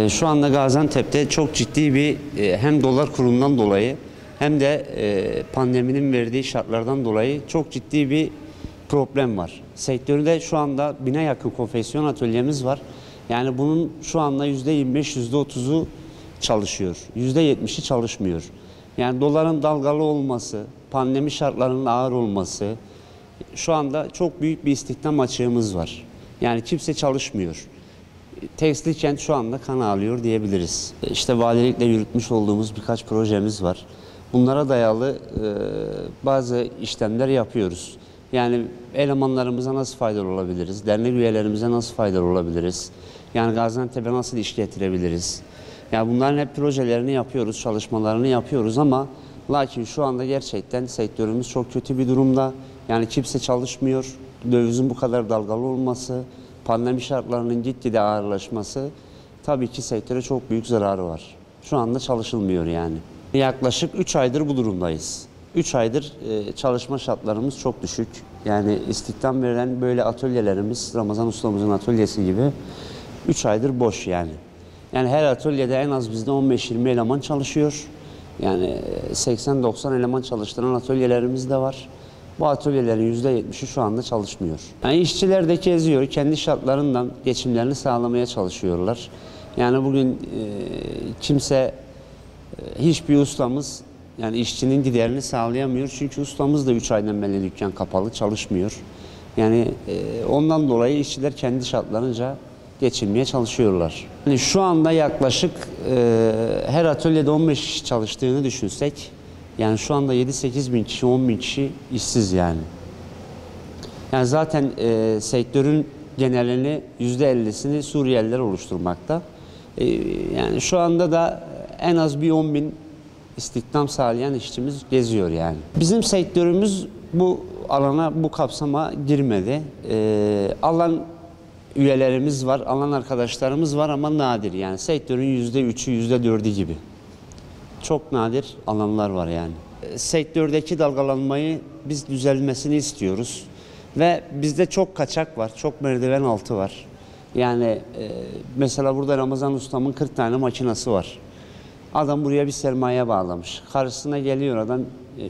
Şu anda Gaziantep'te çok ciddi bir hem dolar kurundan dolayı hem de pandeminin verdiği şartlardan dolayı çok ciddi bir problem var. Sektörde şu anda 1000'e yakın konfeksiyon atölyemiz var. Yani bunun şu anda %25, %30'u çalışıyor. %70'i çalışmıyor. Yani doların dalgalı olması, pandemi şartlarının ağır olması, şu anda çok büyük bir istihdam açığımız var. Yani kimse çalışmıyor. Tekstil kent şu anda kan ağlıyor diyebiliriz. İşte valilikle yürütmüş olduğumuz birkaç projemiz var. Bunlara dayalı bazı işlemler yapıyoruz. Yani elemanlarımıza nasıl faydalı olabiliriz? Dernek üyelerimize nasıl faydalı olabiliriz? Yani Gaziantep'e nasıl iş getirebiliriz? Yani bunların hep projelerini yapıyoruz, çalışmalarını yapıyoruz ama lakin şu anda gerçekten sektörümüz çok kötü bir durumda. Yani kimse çalışmıyor. Dövizin bu kadar dalgalı olması, pandemi şartlarının gitgide ağırlaşması tabii ki sektöre çok büyük zararı var. Şu anda çalışılmıyor yani. Yaklaşık 3 aydır bu durumdayız. 3 aydır çalışma şartlarımız çok düşük. Yani istihdam verilen böyle atölyelerimiz, Ramazan ustamızın atölyesi gibi 3 aydır boş yani. Yani her atölyede en az bizde 15-20 eleman çalışıyor. Yani 80-90 eleman çalıştıran atölyelerimiz de var. Bu atölyelerin %70'i şu anda çalışmıyor. Yani işçiler de geziyor, kendi şartlarından geçimlerini sağlamaya çalışıyorlar. Yani bugün kimse, hiçbir ustamız yani işçinin giderini sağlayamıyor. Çünkü ustamız da 3 aydan beri dükkan kapalı, çalışmıyor. Yani ondan dolayı işçiler kendi şartlarınca geçinmeye çalışıyorlar. Yani şu anda yaklaşık her atölyede 15 kişi çalıştığını düşünsek, yani şu anda 7-8 bin kişi, 10 bin kişi işsiz yani. Yani zaten sektörün genelini %50'sini Suriyeliler oluşturmakta. Yani şu anda da en az bir 10 bin istihdam sağlayan işçimiz geziyor yani. Bizim sektörümüz bu alana, bu kapsama girmedi. Alan üyelerimiz var, alan arkadaşlarımız var ama nadir yani. Sektörün %3'ü, %4'ü gibi. Çok nadir alanlar var yani. Sektördeki dalgalanmayı biz düzelmesini istiyoruz. Ve bizde çok kaçak var, çok merdiven altı var. Yani mesela burada Ramazan ustamın 40 tane makinası var. Adam buraya bir sermaye bağlamış. Karşısına geliyor adam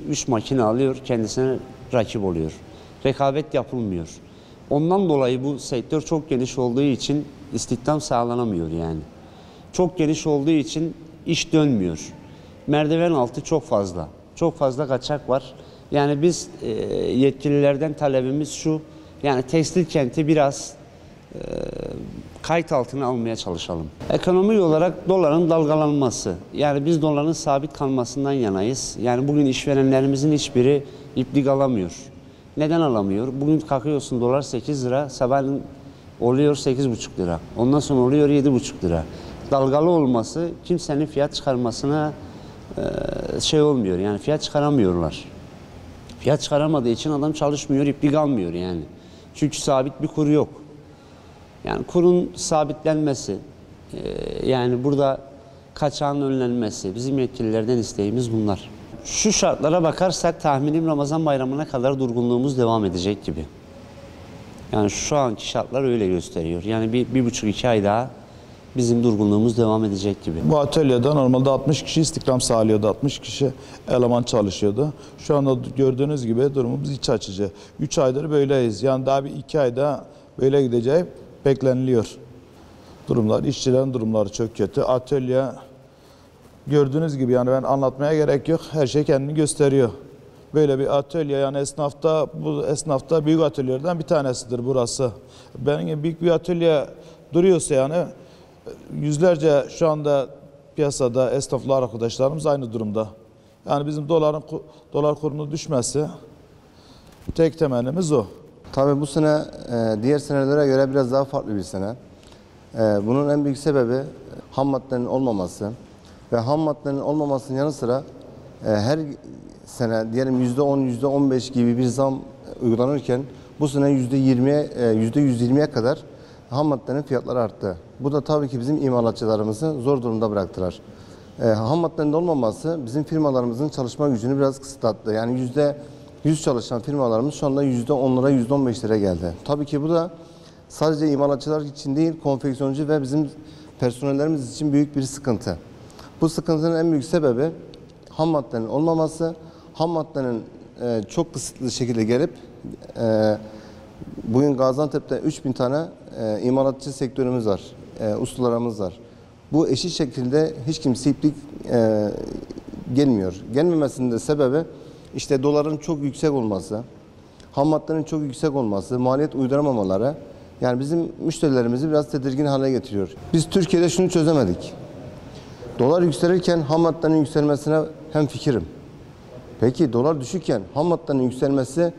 3 makine alıyor, kendisine rakip oluyor. Rekabet yapılmıyor. Ondan dolayı bu sektör çok geniş olduğu için istihdam sağlanamıyor yani. Çok geniş olduğu için iş dönmüyor. Merdiven altı çok fazla. Çok fazla kaçak var. Yani biz yetkililerden talebimiz şu, yani tekstil kenti biraz kayıt altına almaya çalışalım. Ekonomi olarak doların dalgalanması. Yani biz doların sabit kalmasından yanayız. Yani bugün işverenlerimizin hiçbiri iplik alamıyor. Neden alamıyor? Bugün kalkıyorsun dolar 8 lira, sabahleyin oluyor 8,5 lira. Ondan sonra oluyor 7,5 lira. Dalgalı olması kimsenin fiyat çıkarmasına şey olmuyor yani, fiyat çıkaramıyorlar. Fiyat çıkaramadığı için adam çalışmıyor, iplik almıyor yani. Çünkü sabit bir kur yok. Yani kurun sabitlenmesi, yani burada kaçağın önlenmesi, bizim yetkililerden isteğimiz bunlar. Şu şartlara bakarsak tahminim Ramazan bayramına kadar durgunluğumuz devam edecek gibi. Yani şu anki şartlar öyle gösteriyor. Yani bir buçuk iki ay daha bizim durgunluğumuz devam edecek gibi. Bu atölyede normalde 60 kişi istihdam sağlıyordu, 60 kişi eleman çalışıyordu. Şu anda gördüğünüz gibi durumumuz iç açıcı. 3 aydır böyleyiz. Yani daha bir 2 ayda böyle gideceği bekleniliyor. Durumlar, işçilerin durumları çok kötü. Atölye gördüğünüz gibi, yani ben anlatmaya gerek yok. Her şey kendini gösteriyor. Böyle bir atölye, yani esnafta, bu esnafta büyük atölyelerden bir tanesidir burası. Benim büyük bir atölye duruyorsa yani yüzlerce şu anda piyasada esnaflar arkadaşlarımız aynı durumda. Yani bizim dolar kurunun düşmesi tek temennimiz o. Tabii bu sene diğer senelere göre biraz daha farklı bir sene. Bunun en büyük sebebi ham maddenin olmaması ve ham maddenin olmamasının yanı sıra her sene diyelim %10, %15 gibi bir zam uygulanırken bu sene %120'ye kadar ham maddenin fiyatları arttı. Bu da tabii ki bizim imalatçılarımızı zor durumda bıraktılar. Ham maddenin olmaması bizim firmalarımızın çalışma gücünü biraz kısıtlattı. Yani %100 çalışan firmalarımız şu anda %10'lara, %15'lere geldi. Tabii ki bu da sadece imalatçılar için değil, konfeksiyoncu ve bizim personellerimiz için büyük bir sıkıntı. Bu sıkıntının en büyük sebebi ham maddenin olmaması, ham maddenin çok kısıtlı şekilde gelip bugün Gaziantep'te 3000 tane imalatçı sektörümüz var, ustalarımız var. Bu eşit şekilde hiç kimse iplik gelmiyor. Gelmemesinin de sebebi işte doların çok yüksek olması, ham maddenin çok yüksek olması, maliyet uyduramamaları. Yani bizim müşterilerimizi biraz tedirgin hale getiriyor. Biz Türkiye'de şunu çözemedik. Dolar yükselirken ham maddenin yükselmesine hemfikirim. Peki dolar düşükken ham maddenin yükselmesi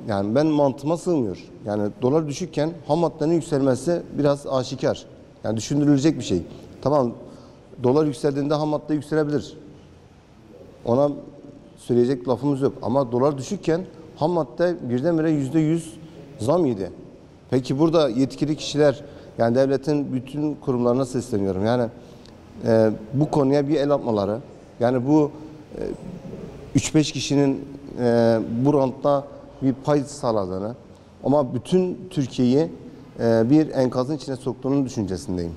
yani ben mantığıma sığmıyor. Yani dolar düşükken ham maddenin yükselmesi biraz aşikar. Yani düşündürülecek bir şey. Tamam, dolar yükseldiğinde ham madde yükselebilir. Ona söyleyecek lafımız yok. Ama dolar düşükken ham madde birdenbire %100 zam yedi. Peki burada yetkili kişiler, yani devletin bütün kurumlarına sesleniyorum. Yani bu konuya bir el atmaları, yani bu 3-5 kişinin bu rantta bir pay sağladığını ama bütün Türkiye'yi bir enkazın içine soktuğunun düşüncesindeyim.